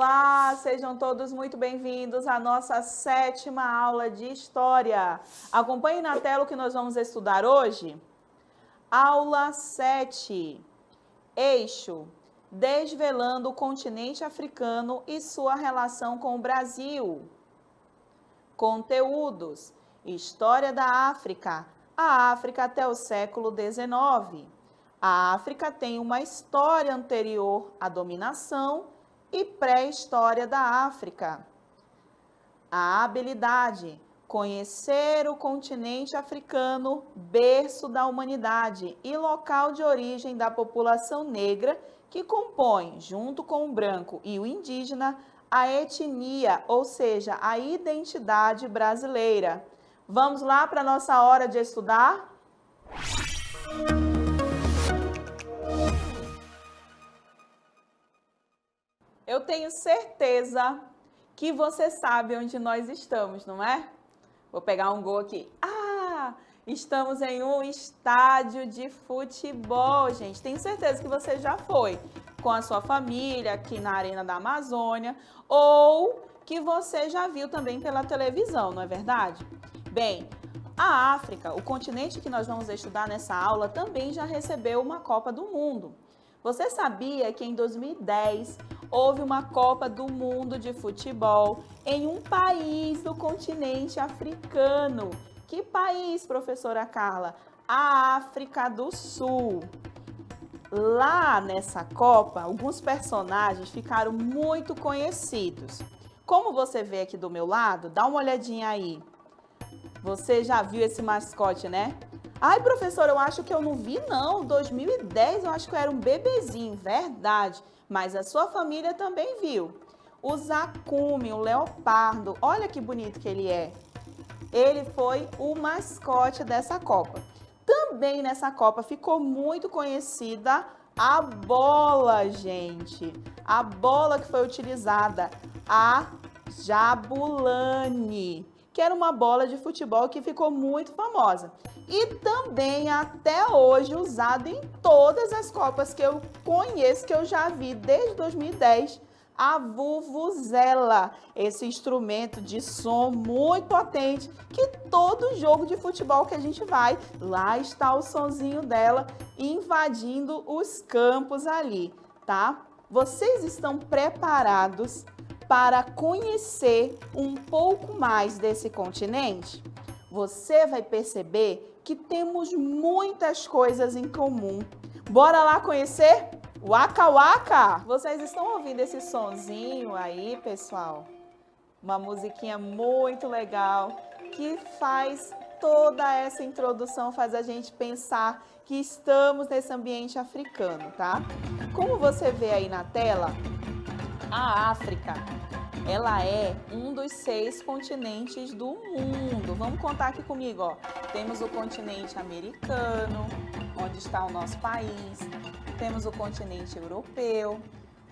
Olá, sejam todos muito bem-vindos à nossa 7ª aula de História. Acompanhe na tela o que nós vamos estudar hoje. Aula 7, Eixo, desvelando o continente africano e sua relação com o Brasil. Conteúdos, História da África, a África até o século XIX. A África tem uma história anterior à dominação e pré-história da África. A habilidade, conhecer o continente africano, berço da humanidade e local de origem da população negra que compõe, junto com o branco e o indígena, a etnia, ou seja, a identidade brasileira. Vamos lá para a nossa hora de estudar? Eu tenho certeza que você sabe onde nós estamos, não é? Vou pegar um gol aqui. Estamos em um estádio de futebol, gente. Tenho certeza que você já foi com a sua família aqui na Arena da Amazônia ou que você já viu também pela televisão, não é verdade? Bem, a África, o continente que nós vamos estudar nessa aula, também já recebeu uma Copa do Mundo. Você sabia que em 2010 houve uma Copa do Mundo de futebol em um país do continente africano? Que país, professora Carla? A África do Sul. Lá nessa Copa, alguns personagens ficaram muito conhecidos. Como você vê aqui do meu lado, dá uma olhadinha aí. Você já viu esse mascote, né? Ai, professora, eu acho que eu não vi, não. 2010, eu acho que eu era um bebezinho, verdade. Mas a sua família também viu. O Zakumi, o leopardo, olha que bonito que ele é. Ele foi o mascote dessa Copa. Também nessa Copa ficou muito conhecida a bola, gente. A bola que foi utilizada, a Jabulani, que era uma bola de futebol que ficou muito famosa. E também até hoje usado em todas as Copas que eu conheço, que eu já vi desde 2010, a vuvuzela, esse instrumento de som muito potente, que todo jogo de futebol que a gente vai, lá está o sonzinho dela invadindo os campos ali, tá? Vocês estão preparados para conhecer um pouco mais desse continente? Você vai perceber que temos muitas coisas em comum. Bora lá conhecer? Waka Waka! Vocês estão ouvindo esse sonzinho aí, pessoal? Uma musiquinha muito legal que faz toda essa introdução, faz a gente pensar que estamos nesse ambiente africano, tá? Como você vê aí na tela, a África, ela é um dos 6 continentes do mundo. Vamos contar aqui comigo, ó. Temos o continente americano, onde está o nosso país. Temos o continente europeu,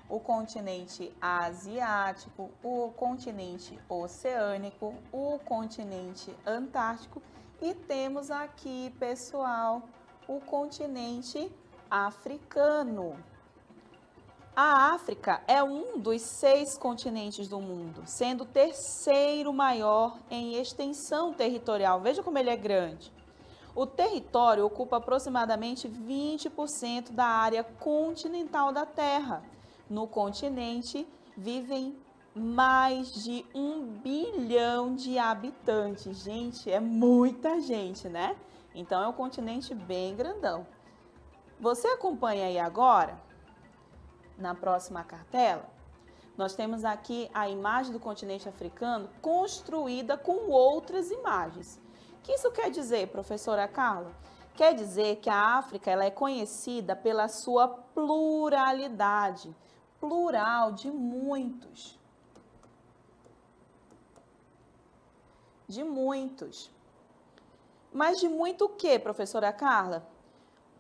o continente asiático, o continente oceânico, o continente antártico e temos aqui, pessoal, o continente africano. A África é um dos 6 continentes do mundo, sendo o terceiro maior em extensão territorial. Veja como ele é grande. O território ocupa aproximadamente 20% da área continental da Terra. No continente vivem mais de 1 bilhão de habitantes. Gente, é muita gente, né? Então é um continente bem grandão. Você acompanha aí agora? Na próxima cartela, nós temos aqui a imagem do continente africano construída com outras imagens. O que isso quer dizer, professora Carla? Quer dizer que a África ela é conhecida pela sua pluralidade, plural de muitos. De muitos. Mas de muito o quê, professora Carla?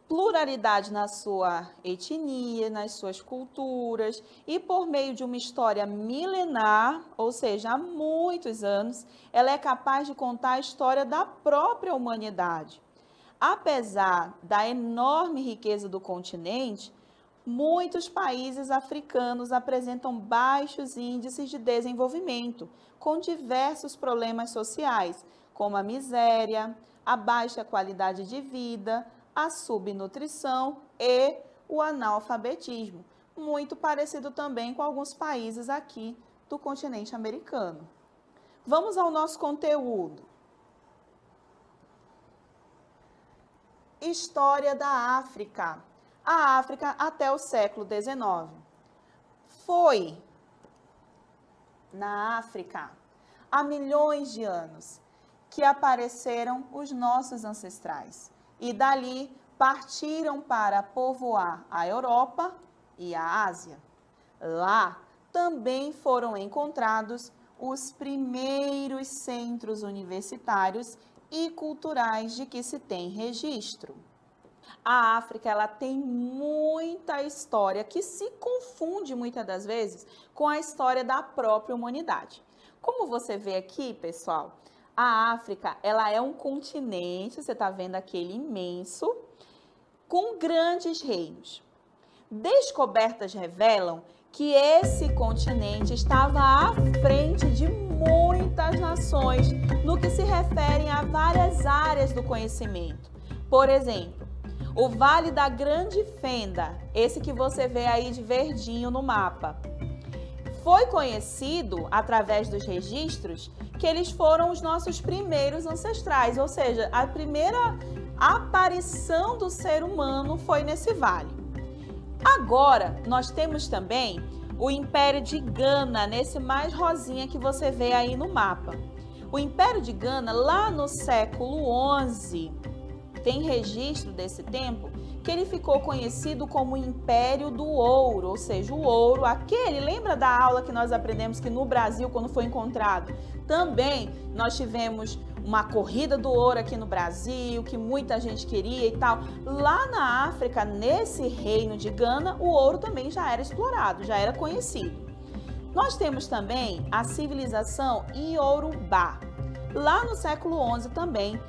Pluralidade na sua etnia, nas suas culturas e por meio de uma história milenar, ou seja, há muitos anos, ela é capaz de contar a história da própria humanidade. Apesar da enorme riqueza do continente, Muitos países africanos apresentam baixos índices de desenvolvimento, com diversos problemas sociais, como a miséria, a baixa qualidade de vida, a subnutrição e o analfabetismo, muito parecido também com alguns países aqui do continente americano. Vamos ao nosso conteúdo. História da África. A África até o século XIX. Foi na África, há milhões de anos, que apareceram os nossos ancestrais. E dali partiram para povoar a Europa e a Ásia. Lá também foram encontrados os primeiros centros universitários e culturais de que se tem registro. A África, ela tem muita história que se confunde muitas das vezes com a história da própria humanidade. Como você vê aqui, pessoal, a África, ela é um continente, você está vendo aquele imenso, com grandes reinos. Descobertas revelam que esse continente estava à frente de muitas nações no que se refere a várias áreas do conhecimento. Por exemplo, o Vale da Grande Fenda, esse que você vê aí de verdinho no mapa, foi conhecido através dos registros que eles foram os nossos primeiros ancestrais, ou seja, a primeira aparição do ser humano foi nesse vale. Agora, nós temos também o Império de Gana, nesse mais rosinha que você vê aí no mapa. O Império de Gana, lá no século XI, tem registro desse tempo que ele ficou conhecido como Império do Ouro, ou seja, o ouro, aquele, lembra da aula que nós aprendemos que no Brasil, quando foi encontrado, também nós tivemos uma corrida do ouro aqui no Brasil, que muita gente queria e tal. Lá na África, nesse reino de Gana, o ouro também já era explorado, já era conhecido. Nós temos também a civilização Iorubá. Lá no século XI também,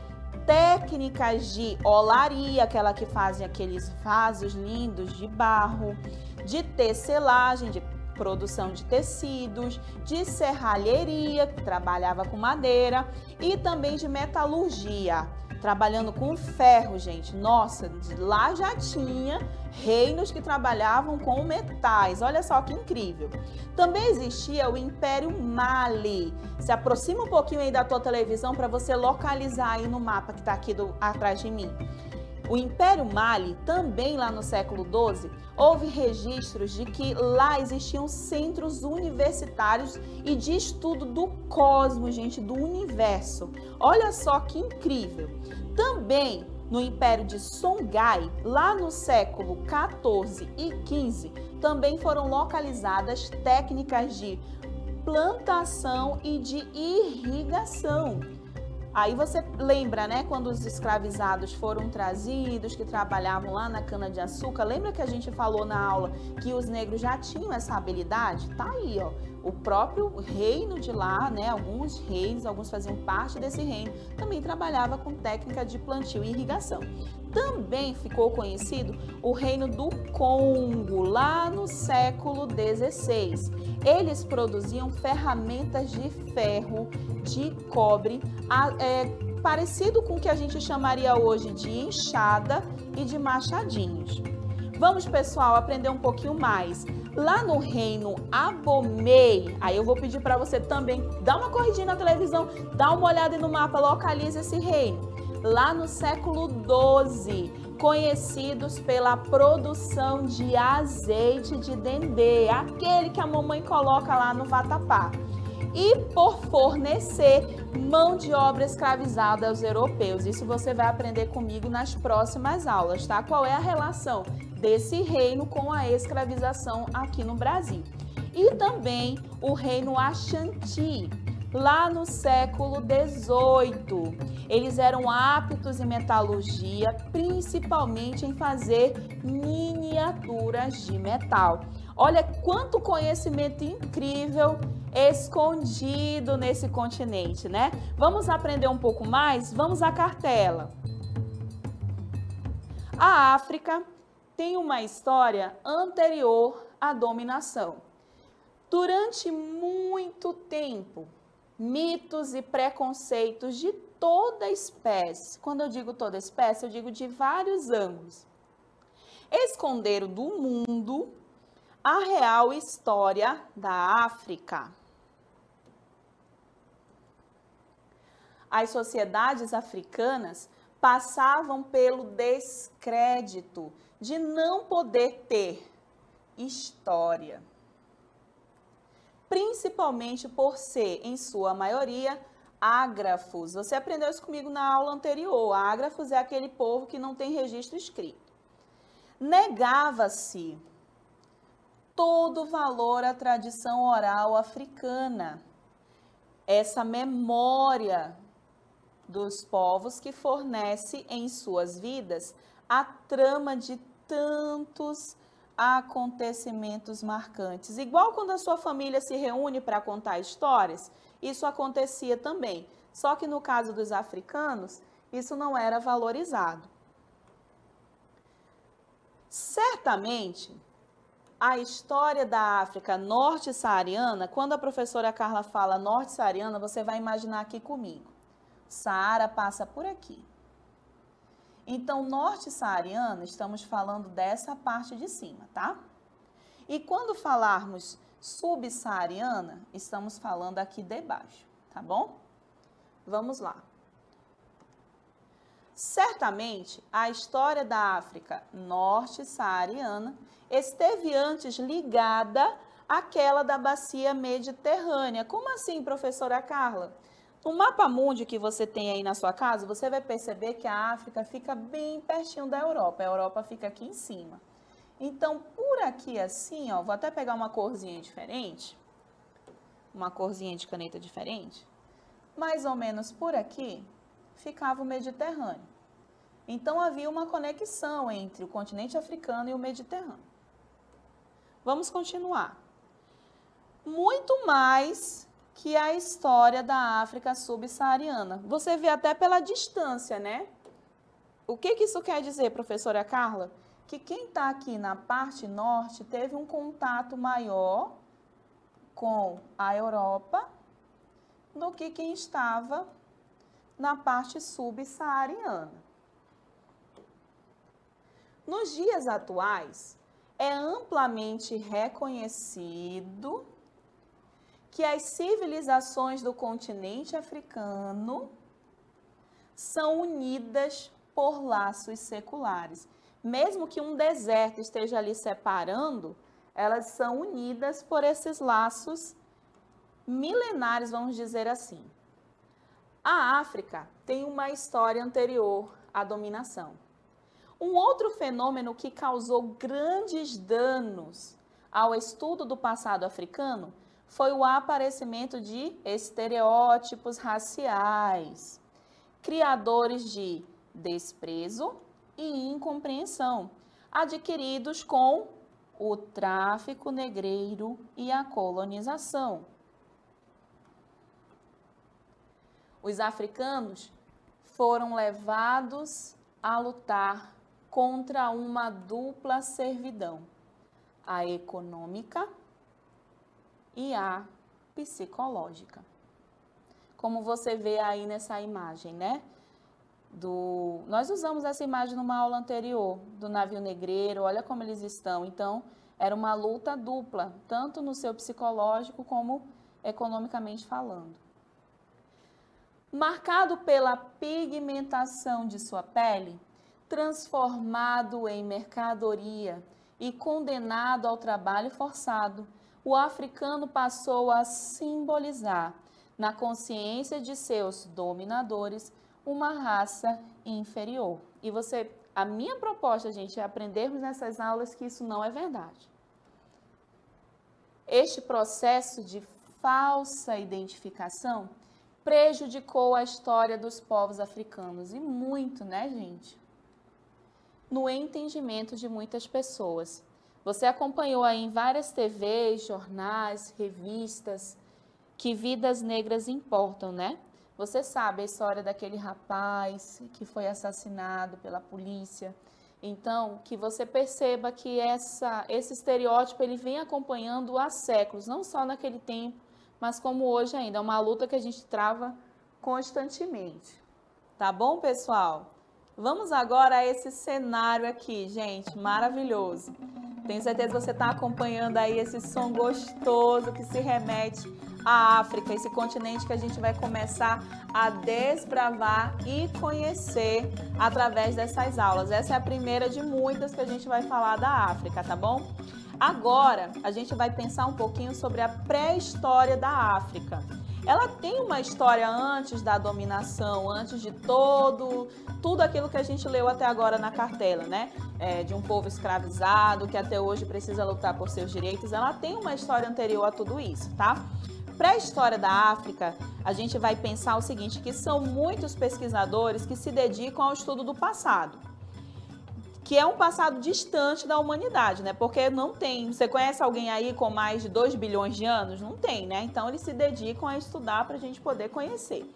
técnicas de olaria, aquela que fazem aqueles vasos lindos de barro, de tecelagem, de produção de tecidos, de serralheria, que trabalhava com madeira, e também de metalurgia, trabalhando com ferro, gente. Nossa, lá já tinha reinos que trabalhavam com metais. Olha só que incrível. Também existia o Império Mali. Se aproxima um pouquinho aí da tua televisão para você localizar aí no mapa que está aqui atrás de mim. O Império Mali, também lá no século XII, houve registros de que lá existiam centros universitários e de estudo do cosmos, gente, do universo. Olha só que incrível. Também no Império de Songhai, lá no século XIV e XV, também foram localizadas técnicas de plantação e de irrigação. Aí você lembra, né, quando os escravizados foram trazidos, que trabalhavam lá na cana-de-açúcar, lembra que a gente falou na aula que os negros já tinham essa habilidade? Tá aí, ó, o próprio reino de lá, né, alguns reis, alguns faziam parte desse reino, também trabalhava com técnica de plantio e irrigação. Também ficou conhecido o reino do Congo, lá no século XVI. Eles produziam ferramentas de ferro, de cobre, parecido com o que a gente chamaria hoje de enxada e de machadinhos. Vamos, pessoal, aprender um pouquinho mais. Lá no reino Abomey, aí eu vou pedir para você também dar uma corridinha na televisão, dá uma olhada no mapa, localiza esse reino. Lá no século XII, conhecidos pela produção de azeite de dendê, aquele que a mamãe coloca lá no vatapá, e por fornecer mão de obra escravizada aos europeus. Isso você vai aprender comigo nas próximas aulas, tá? Qual é a relação desse reino com a escravização aqui no Brasil. E também o reino Ashanti, lá no século XVIII. Eles eram aptos em metalurgia, principalmente em fazer miniaturas de metal. Olha quanto conhecimento incrível escondido nesse continente, né? Vamos aprender um pouco mais? Vamos à cartela. A África tem uma história anterior à dominação. Durante muito tempo, mitos e preconceitos de toda espécie, quando eu digo toda espécie, eu digo de vários ângulos, esconderam do mundo a real história da África. As sociedades africanas passavam pelo descrédito de não poder ter história, principalmente por ser, em sua maioria, ágrafos. Você aprendeu isso comigo na aula anterior. Ágrafos é aquele povo que não tem registro escrito. Negava-se todo o valor à tradição oral africana, essa memória dos povos que fornece em suas vidas a trama de tantos acontecimentos marcantes. Igual quando a sua família se reúne para contar histórias, isso acontecia também. Só que no caso dos africanos, isso não era valorizado. Certamente, a história da África norte-saariana, quando a professora Carla fala norte-saariana, você vai imaginar aqui comigo. Saara passa por aqui. Então, norte-saariana, estamos falando dessa parte de cima, tá? E quando falarmos subsaariana, estamos falando aqui de baixo, tá bom? Vamos lá. Certamente, a história da África norte-saariana esteve antes ligada àquela da bacia mediterrânea. Como assim, professora Carla? No mapa mundi que você tem aí na sua casa, você vai perceber que a África fica bem pertinho da Europa. A Europa fica aqui em cima. Então, por aqui assim, ó, vou até pegar uma corzinha diferente, uma corzinha de caneta diferente. Mais ou menos por aqui ficava o Mediterrâneo. Então, havia uma conexão entre o continente africano e o Mediterrâneo. Vamos continuar. Muito mais que a história da África subsaariana. Você vê até pela distância, né? O que isso quer dizer, professora Carla? Que quem está aqui na parte norte teve um contato maior com a Europa do que quem estava na parte subsaariana. Nos dias atuais, é amplamente reconhecido que as civilizações do continente africano são unidas por laços seculares. Mesmo que um deserto esteja ali separando, elas são unidas por esses laços milenares, vamos dizer assim. A África tem uma história anterior à dominação. Um outro fenômeno que causou grandes danos ao estudo do passado africano foi o aparecimento de estereótipos raciais, criadores de desprezo e incompreensão, adquiridos com o tráfico negreiro e a colonização. Os africanos foram levados a lutar contra uma dupla servidão, a econômica e a psicológica. Como você vê aí nessa imagem, né? Nós usamos essa imagem numa aula anterior, do navio negreiro, olha como eles estão. Então, era uma luta dupla, tanto no seu psicológico como economicamente falando. Marcado pela pigmentação de sua pele, transformado em mercadoria e condenado ao trabalho forçado, o africano passou a simbolizar, na consciência de seus dominadores, uma raça inferior. E a minha proposta, gente, é aprendermos nessas aulas que isso não é verdade. Este processo de falsa identificação prejudicou a história dos povos africanos, e muito, né, gente? No entendimento de muitas pessoas. Você acompanhou aí em várias TVs, jornais, revistas, que vidas negras importam, né? Você sabe a história daquele rapaz que foi assassinado pela polícia Então, que você perceba que esse estereótipo ele vem acompanhando há séculos, não só naquele tempo, mas como hoje ainda. É uma luta que a gente trava constantemente. Tá bom, pessoal? Vamos agora a esse cenário aqui, gente, maravilhoso. Tenho certeza que você está acompanhando aí esse som gostoso que se remete à África, esse continente que a gente vai começar a desbravar e conhecer através dessas aulas. Essa é a primeira de muitas que a gente vai falar da África, tá bom? Agora, a gente vai pensar um pouquinho sobre a pré-história da África. Ela tem uma história antes da dominação, antes de tudo aquilo que a gente leu até agora na cartela, né? De um povo escravizado que até hoje precisa lutar por seus direitos. Ela tem uma história anterior a tudo isso, tá? Pré-história da África, a gente vai pensar o seguinte, que são muitos pesquisadores que se dedicam ao estudo do passado, que é um passado distante da humanidade, né? Porque não tem, você conhece alguém aí com mais de 2 bilhões de anos? Não tem, né? Então eles se dedicam a estudar para a gente poder conhecer.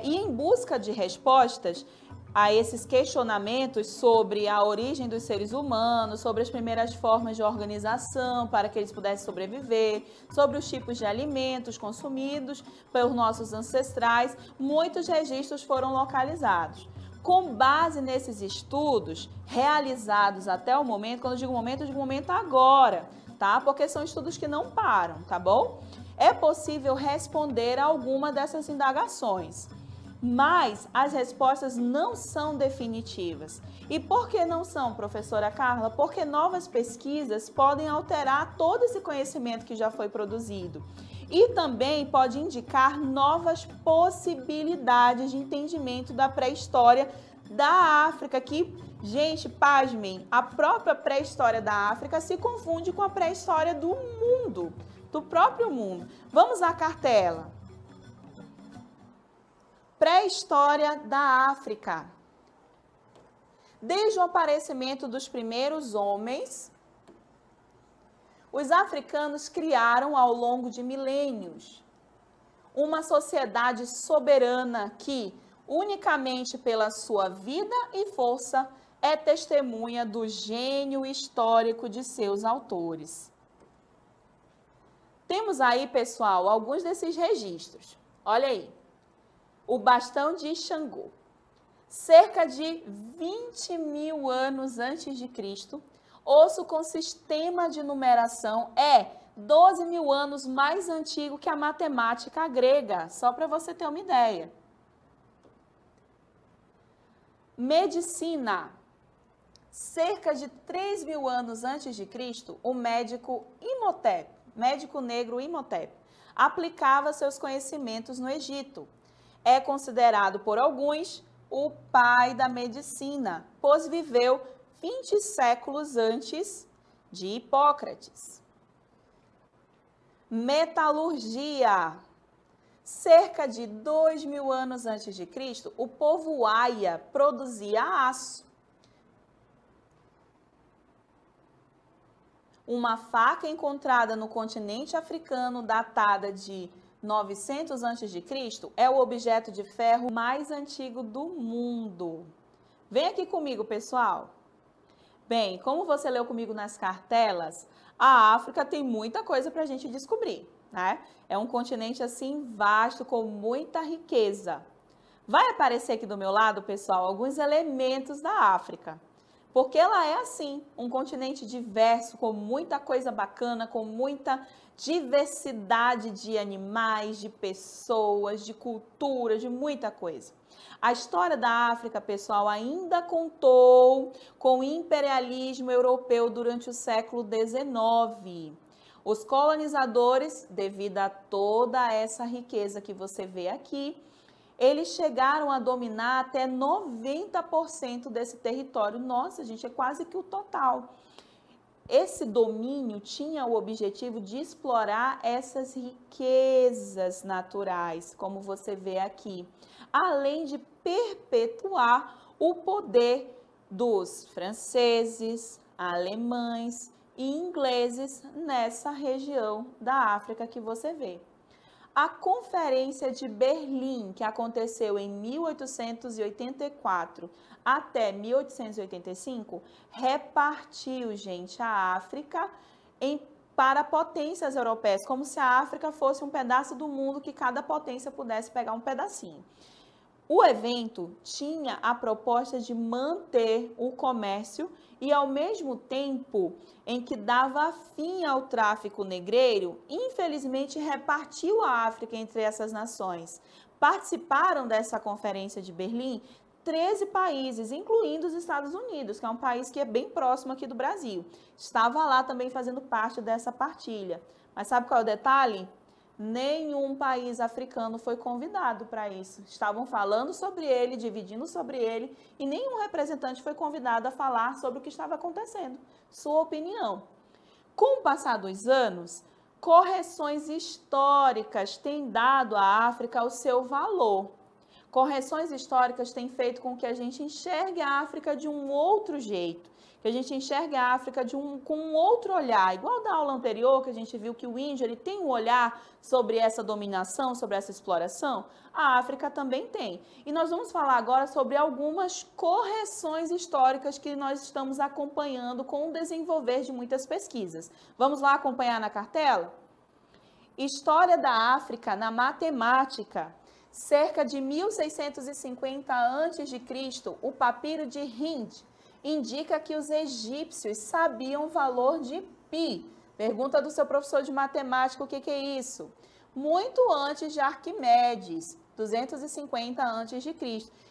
E em busca de respostas a esses questionamentos sobre a origem dos seres humanos, sobre as primeiras formas de organização para que eles pudessem sobreviver, sobre os tipos de alimentos consumidos pelos nossos ancestrais, muitos registros foram localizados. Com base nesses estudos realizados até o momento, quando eu digo momento agora, tá? Porque são estudos que não param, tá bom? É possível responder a alguma dessas indagações, mas as respostas não são definitivas. E por que não são, professora Carla? Porque novas pesquisas podem alterar todo esse conhecimento que já foi produzido. E também pode indicar novas possibilidades de entendimento da pré-história da África, que, gente, pasmem, a própria pré-história da África se confunde com a pré-história do mundo, do próprio mundo. Vamos à cartela. Pré-história da África. Desde o aparecimento dos primeiros homens, os africanos criaram ao longo de milênios uma sociedade soberana que, unicamente pela sua vida e força, é testemunha do gênio histórico de seus autores. Temos aí, pessoal, alguns desses registros. Olha aí. O bastão de Xangô. Cerca de 20 mil anos antes de Cristo, osso com sistema de numeração é 12 mil anos mais antigo que a matemática grega, só para você ter uma ideia. Medicina. Cerca de 3 mil anos antes de Cristo, o médico Imhotep, médico negro Imhotep, aplicava seus conhecimentos no Egito. É considerado por alguns o pai da medicina, pois viveu 20 séculos antes de Hipócrates. Metalurgia. Cerca de 2 mil anos antes de Cristo, o povo Aia produzia aço. Uma faca encontrada no continente africano, datada de 900 a.C., é o objeto de ferro mais antigo do mundo. Vem aqui comigo, pessoal. Bem, como você leu comigo nas cartelas, a África tem muita coisa para a gente descobrir, né? É um continente assim vasto, com muita riqueza. Vai aparecer aqui do meu lado, pessoal, alguns elementos da África. Porque ela é assim, um continente diverso, com muita coisa bacana, com muita diversidade de animais, de pessoas, de cultura, de muita coisa. A história da África, pessoal, ainda contou com o imperialismo europeu durante o século XIX. Os colonizadores, devido a toda essa riqueza que você vê aqui, eles chegaram a dominar até 90% desse território. Nossa, gente, é quase que o total. Esse domínio tinha o objetivo de explorar essas riquezas naturais, como você vê aqui, além de perpetuar o poder dos franceses, alemães e ingleses nessa região da África que você vê. A Conferência de Berlim, que aconteceu em 1884 até 1885, repartiu, gente, a África para potências europeias, como se a África fosse um pedaço do mundo que cada potência pudesse pegar um pedacinho. O evento tinha a proposta de manter o comércio e, ao mesmo tempo em que dava fim ao tráfico negreiro, infelizmente repartiu a África entre essas nações. Participaram dessa conferência de Berlim 13 países, incluindo os Estados Unidos, que é um país que é bem próximo aqui do Brasil. Estava lá também fazendo parte dessa partilha. Mas sabe qual é o detalhe? Nenhum país africano foi convidado para isso. Estavam falando sobre ele, dividindo sobre ele, e nenhum representante foi convidado a falar sobre o que estava acontecendo, sua opinião. Com o passar dos anos, correções históricas têm dado à África o seu valor. Correções históricas têm feito com que a gente enxergue a África de um outro jeito, que a gente enxergue a África com um outro olhar. Igual da aula anterior, que a gente viu que o índio ele tem um olhar sobre essa dominação, sobre essa exploração, a África também tem. E nós vamos falar agora sobre algumas correções históricas que nós estamos acompanhando com o desenvolver de muitas pesquisas. Vamos lá acompanhar na cartela? História da África na matemática. Cerca de 1650 a.C., o papiro de Hind indica que os egípcios sabiam o valor de π. Pergunta do seu professor de matemática o que é isso. Muito antes de Arquimedes, 250 a.C.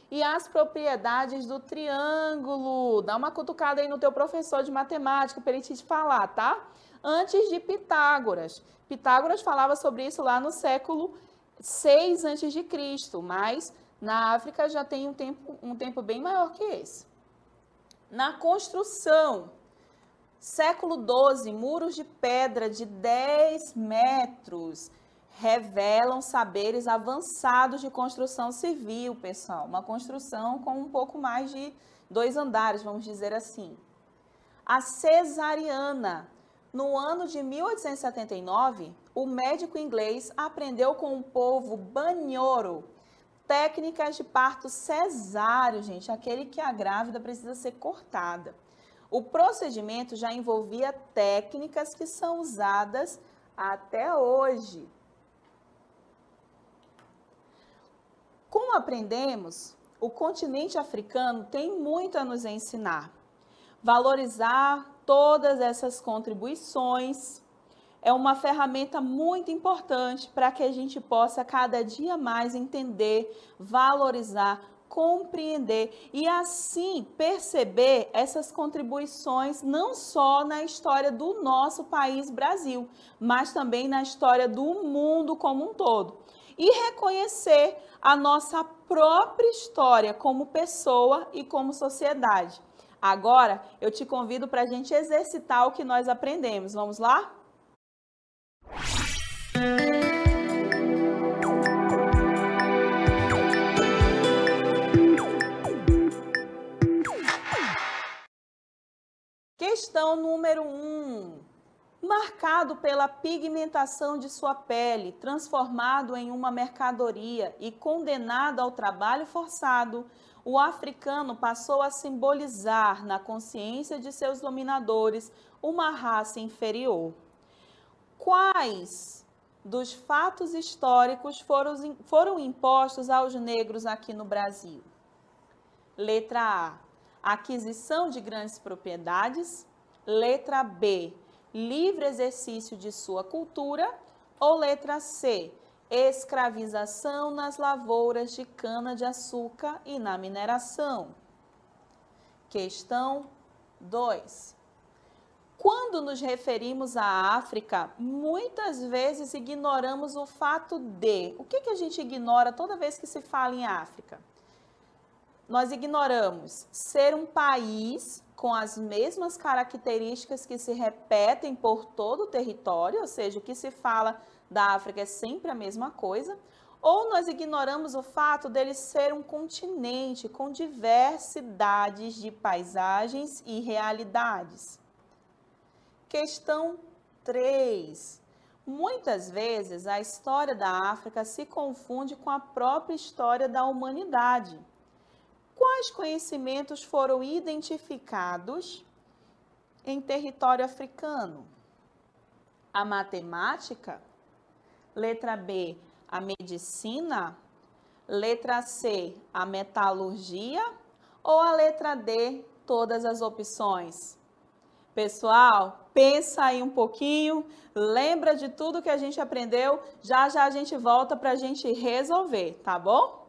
E as propriedades do triângulo. Dá uma cutucada aí no teu professor de matemática para ele te falar, tá? Antes de Pitágoras. Pitágoras falava sobre isso lá no século 6 a.C., mas na África já tem um tempo bem maior que esse. Na construção, século XII, muros de pedra de 10 metros revelam saberes avançados de construção civil, pessoal. Uma construção com um pouco mais de 2 andares, vamos dizer assim. A cesariana. No ano de 1879, o médico inglês aprendeu com o povo Banyoro técnicas de parto cesáreo, gente, aquele que a grávida precisa ser cortada. O procedimento já envolvia técnicas que são usadas até hoje. Como aprendemos, o continente africano tem muito a nos ensinar. Valorizar todas essas contribuições é uma ferramenta muito importante para que a gente possa cada dia mais entender, valorizar, compreender e assim perceber essas contribuições não só na história do nosso país Brasil, mas também na história do mundo como um todo. E reconhecer a nossa própria história como pessoa e como sociedade. Agora, eu te convido para a gente exercitar o que nós aprendemos. Vamos lá? Questão número 1. Marcado pela pigmentação de sua pele, transformado em uma mercadoria e condenado ao trabalho forçado, o africano passou a simbolizar na consciência de seus dominadores uma raça inferior. Quais dos fatos históricos foram impostos aos negros aqui no Brasil? Letra A, aquisição de grandes propriedades. Letra B, livre exercício de sua cultura. Ou letra C, escravização nas lavouras de cana-de-açúcar e na mineração. Questão 2. Quando nos referimos à África, muitas vezes ignoramos o fato de... O que a gente ignora toda vez que se fala em África? Nós ignoramos ser um país com as mesmas características que se repetem por todo o território, ou seja, o que se fala da África é sempre a mesma coisa, ou nós ignoramos o fato dele ser um continente com diversidades de paisagens e realidades. Questão 3. Muitas vezes, a história da África se confunde com a própria história da humanidade. Quais conhecimentos foram identificados em território africano? A matemática? Letra B, a medicina? Letra C, a metalurgia? Ou a letra D, todas as opções? Pessoal, pensa aí um pouquinho, lembra de tudo que a gente aprendeu, já já a gente volta para a gente resolver, tá bom?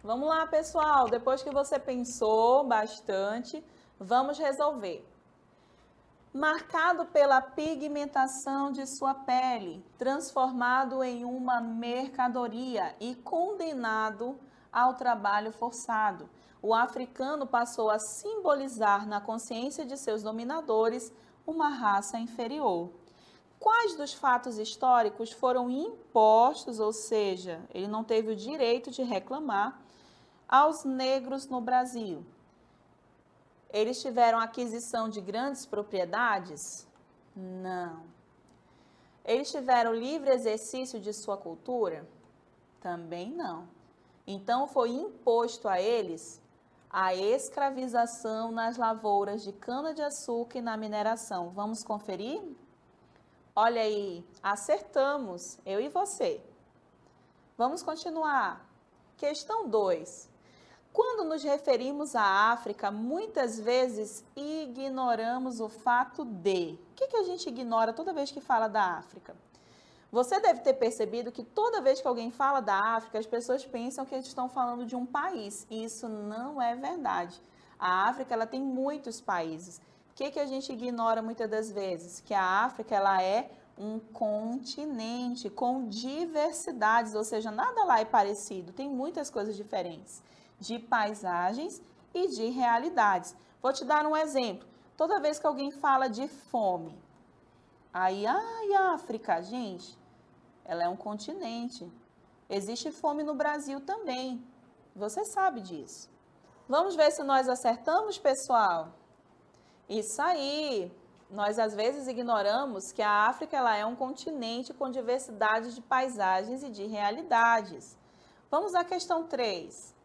Vamos lá, pessoal. Depois que você pensou bastante, vamos resolver. Marcado pela pigmentação de sua pele, transformado em uma mercadoria e condenado ao trabalho forçado, o africano passou a simbolizar na consciência de seus dominadores uma raça inferior. Quais dos fatos históricos foram impostos, ou seja, ele não teve o direito de reclamar, aos negros no Brasil? Eles tiveram aquisição de grandes propriedades? Não. Eles tiveram livre exercício de sua cultura? Também não. Então foi imposto a eles a escravização nas lavouras de cana-de-açúcar e na mineração. Vamos conferir? Olha aí, acertamos, eu e você. Vamos continuar. Questão 2. Quando nos referimos à África, muitas vezes ignoramos o fato de... O que a gente ignora toda vez que fala da África? Você deve ter percebido que toda vez que alguém fala da África, as pessoas pensam que eles estão falando de um país. E isso não é verdade. A África ela tem muitos países. O que a gente ignora muitas das vezes? Que a África ela é um continente com diversidades, ou seja, nada lá é parecido, tem muitas coisas diferentes, de paisagens e de realidades. Vou te dar um exemplo. Toda vez que alguém fala de fome, aí, a África, gente, ela é um continente. Existe fome no Brasil também. Você sabe disso. Vamos ver se nós acertamos, pessoal? Isso aí. Nós, às vezes, ignoramos que a África ela é um continente com diversidade de paisagens e de realidades. Vamos à questão 3.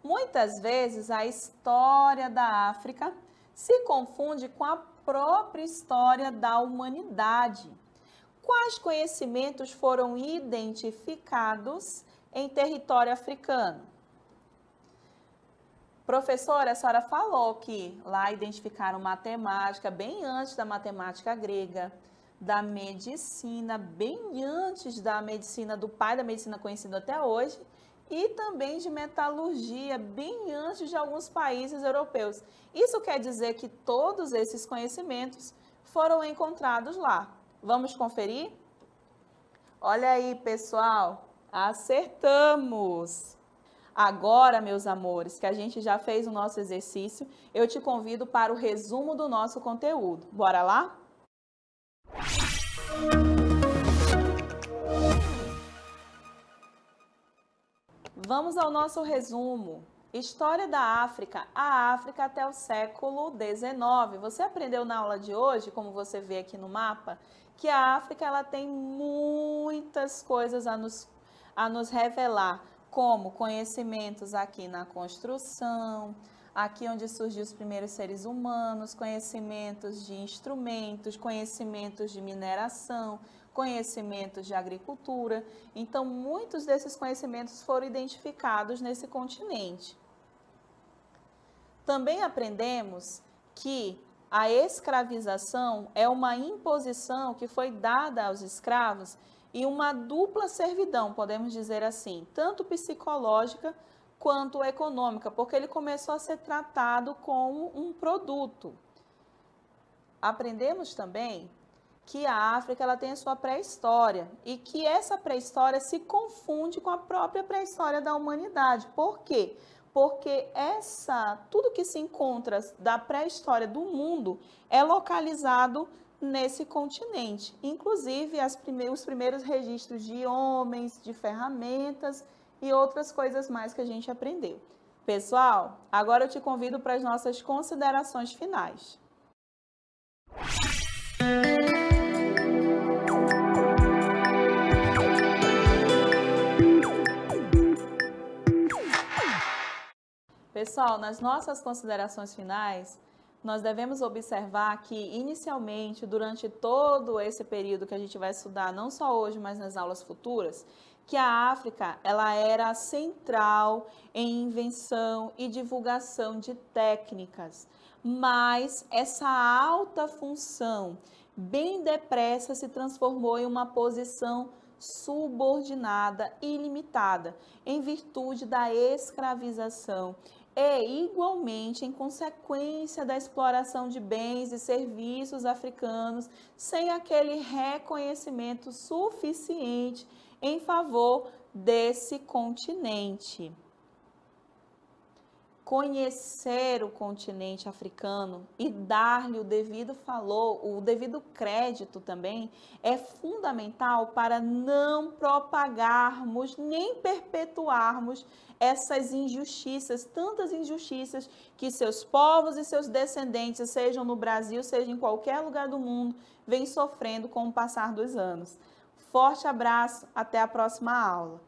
Muitas vezes, a história da África se confunde com a própria história da humanidade. Quais conhecimentos foram identificados em território africano? Professora, a senhora falou que lá identificaram matemática bem antes da matemática grega, da medicina bem antes da medicina do pai da medicina conhecido até hoje, e também de metalurgia bem antes de alguns países europeus. Isso quer dizer que todos esses conhecimentos foram encontrados lá. Vamos conferir? Olha aí, pessoal, acertamos! Agora, meus amores, que a gente já fez o nosso exercício, eu te convido para o resumo do nosso conteúdo. Bora lá? Vamos ao nosso resumo. História da África, a África até o século XIX. Você aprendeu na aula de hoje, como você vê aqui no mapa, que a África ela tem muitas coisas a nos revelar, como conhecimentos aqui na construção, aqui onde surgiu os primeiros seres humanos, conhecimentos de instrumentos, conhecimentos de mineração, conhecimentos de agricultura. Então, muitos desses conhecimentos foram identificados nesse continente. Também aprendemos que a escravização é uma imposição que foi dada aos escravos e uma dupla servidão, podemos dizer assim, tanto psicológica quanto econômica, porque ele começou a ser tratado como um produto. Aprendemos também que a África ela tem a sua pré-história e que essa pré-história se confunde com a própria pré-história da humanidade. Por quê? Porque tudo que se encontra da pré-história do mundo é localizado nesse continente, inclusive os primeiros registros de homens, de ferramentas e outras coisas mais que a gente aprendeu. Pessoal, agora eu te convido para as nossas considerações finais. Pessoal, nas nossas considerações finais, nós devemos observar que, inicialmente, durante todo esse período que a gente vai estudar, não só hoje, mas nas aulas futuras, que a África ela era central em invenção e divulgação de técnicas, mas essa alta função, bem depressa, se transformou em uma posição subordinada e limitada, em virtude da escravização e, igualmente, em consequência da exploração de bens e serviços africanos, sem aquele reconhecimento suficiente em favor desse continente. Conhecer o continente africano e dar-lhe o devido valor, o devido crédito também, é fundamental para não propagarmos nem perpetuarmos essas injustiças, tantas injustiças que seus povos e seus descendentes, sejam no Brasil, seja em qualquer lugar do mundo, vêm sofrendo com o passar dos anos. Forte abraço, até a próxima aula.